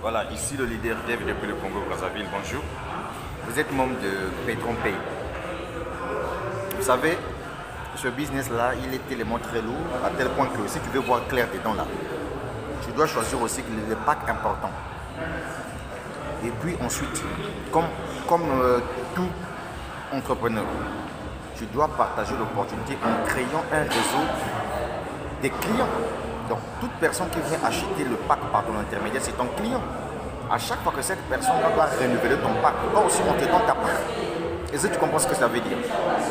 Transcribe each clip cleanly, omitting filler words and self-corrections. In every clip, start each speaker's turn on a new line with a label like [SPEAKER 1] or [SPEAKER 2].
[SPEAKER 1] Voilà, ici le leader Dev depuis le Congo-Brazzaville, bonjour. Vous êtes membre de Petron Pay. Vous savez, ce business-là, il est tellement très lourd, à tel point que si tu veux voir clair dedans là, tu dois choisir aussi les packs importants. Et puis ensuite, comme tout entrepreneur, tu dois partager l'opportunité en créant un réseau des clients. Donc, toute personne qui vient acheter le pack par ton intermédiaire, c'est ton client. À chaque fois que cette personne doit renouveler ton pack, toi aussi on te donne ta part. Est-ce que tu comprends ce que ça veut dire?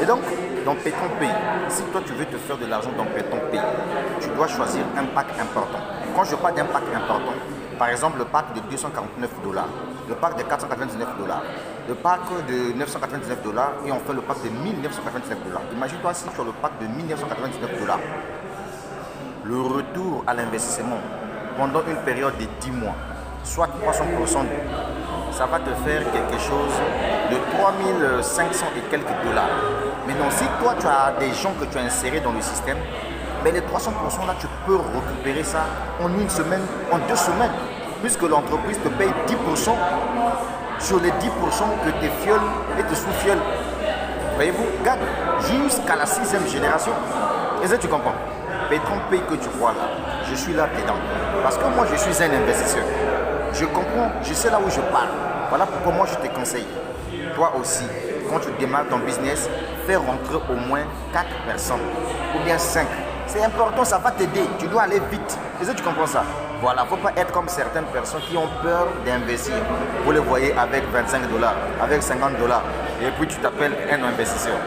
[SPEAKER 1] Et donc, dans Petron Pay, si toi tu veux te faire de l'argent dans Petron Pay, tu dois choisir un pack important. Quand je parle d'un pack important, par exemple le pack de 249 $, le pack de 499 $, le pack de 999 $, et on fait le pack de 1999 $. Imagine-toi si tu as le pack de 1999 $. Le retour à l'investissement pendant une période de 10 mois, soit 300%, ça va te faire quelque chose de 3500 et quelques $. Maintenant, si toi tu as des gens que tu as insérés dans le système, ben les 300% là, tu peux récupérer ça en une semaine, en 2 semaines, puisque l'entreprise te paye 10% sur les 10% que tes fioles et tes sous-fioles, voyez-vous, gagnent jusqu'à la 6e génération. Est-ce que tu comprends? Petron Pay que tu vois là, je suis là dedans. Parce que moi, je suis un investisseur. Je comprends, je sais là où je parle. Voilà pourquoi moi, je te conseille. Toi aussi, quand tu démarres ton business, fais rentrer au moins 4 personnes ou bien 5. C'est important, ça va t'aider. Tu dois aller vite. Est-ce que tu comprends ça? Voilà, il ne faut pas être comme certaines personnes qui ont peur d'investir. Vous les voyez avec 25 $, avec 50 $, et puis tu t'appelles un investisseur.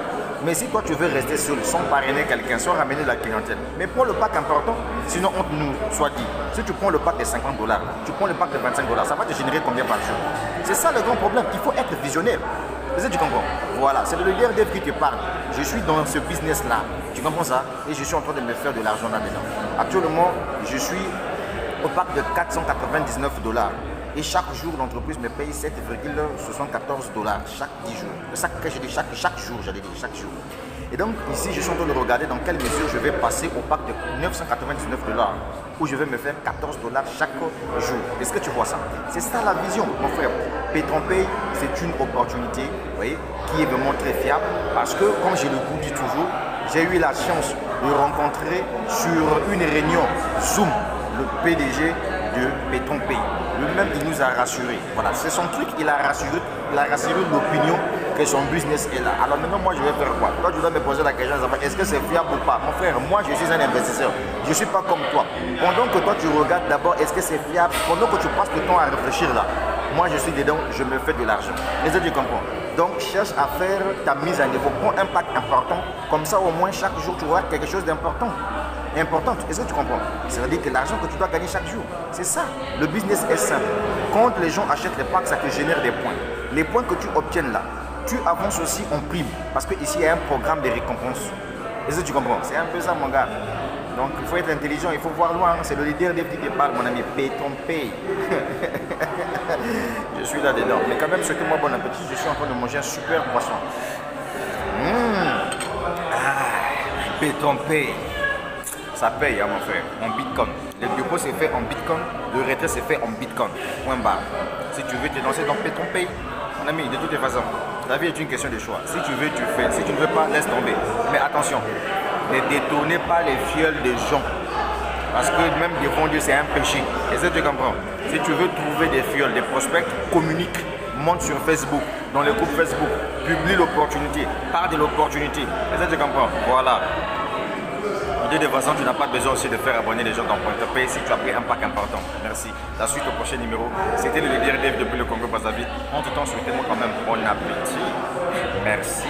[SPEAKER 1] Mais si toi tu veux rester seul, sans parrainer quelqu'un, sans ramener la clientèle, mais prends le pack important, sinon on nous soit dit. Si tu prends le pack de 50 $, tu prends le pack de 25 $, ça va te générer combien par jour? C'est ça le grand problème, il faut être visionnaire. Est-ce que tu comprends? Voilà, c'est le leader Dev qui te parle. Je suis dans ce business-là, tu comprends ça? Et je suis en train de me faire de l'argent là-dedans. Actuellement, je suis au pack de 499 $. Et chaque jour, l'entreprise me paye 7,74 $ chaque 10 jours. Chaque jour, j'allais dire, chaque jour. Et donc, ici, je suis en train de regarder dans quelle mesure je vais passer au pack de 999 $, où je vais me faire 14 $ chaque jour. Est-ce que tu vois ça? C'est ça la vision, mon frère. Petron Pay, c'est une opportunité, vous voyez, qui est vraiment très fiable, parce que, comme je le vous dis toujours, j'ai eu la chance de rencontrer sur une réunion Zoom le PDG de Petron Pay. Lui-même, il nous a rassurés. Voilà, c'est son truc, il a rassuré l'opinion que son business est là. Alors maintenant, moi, je vais faire quoi? Toi, tu dois me poser la question, est-ce que c'est fiable ou pas? Mon frère, moi, je suis un investisseur. Je ne suis pas comme toi. Pendant que toi, tu regardes d'abord, est-ce que c'est fiable? Pendant que tu passes le temps à réfléchir là, moi, je suis dedans, je me fais de l'argent. Est-ce que tu comprends? Donc, cherche à faire ta mise à niveau. Prends un pack important. Comme ça, au moins, chaque jour, tu auras quelque chose d'important. Importante. Est-ce que tu comprends? Ça veut dire que l'argent que tu dois gagner chaque jour, c'est ça. Le business est simple. Quand les gens achètent les packs, ça te génère des points. Les points que tu obtiennes là, tu avances aussi en prime. Parce qu'ici, il y a un programme de récompense. Est-ce que tu comprends? C'est un peu ça, mon gars. Donc, il faut être intelligent, il faut voir loin. C'est le leader des petits parle, mon ami. Petron Pay. Je suis là-dedans. Mais quand même, souhaitez-moi bon appétit. Je suis en train de manger un super poisson. Petron Pay. Ça paye, hein, mon frère, en Bitcoin. Le dépôt c'est fait en Bitcoin, le retrait c'est fait en Bitcoin. Point barre. Si tu veux te lancer dans Petron Pay, mon ami, de toutes les façons, la vie est une question de choix. Si tu veux, tu fais. Si tu ne veux pas, laisse tomber. Mais attention, ne détournez pas les fioles des gens. Parce que même devant Dieu, c'est un péché. Est-ce que tu comprends? Si tu veux trouver des fioles, des prospects, communique, monte sur Facebook, dans les groupes Facebook, publie l'opportunité, parle de l'opportunité. Est-ce que tu comprends? Voilà. De toute façon, tu n'as pas besoin aussi de faire abonner les gens dans Petron Pay si tu as pris un pack important. Merci. La suite au prochain numéro. C'était le leader Dev depuis le Congo-Brazzaville. En tout temps, souhaitez-moi quand même bon appétit. Merci.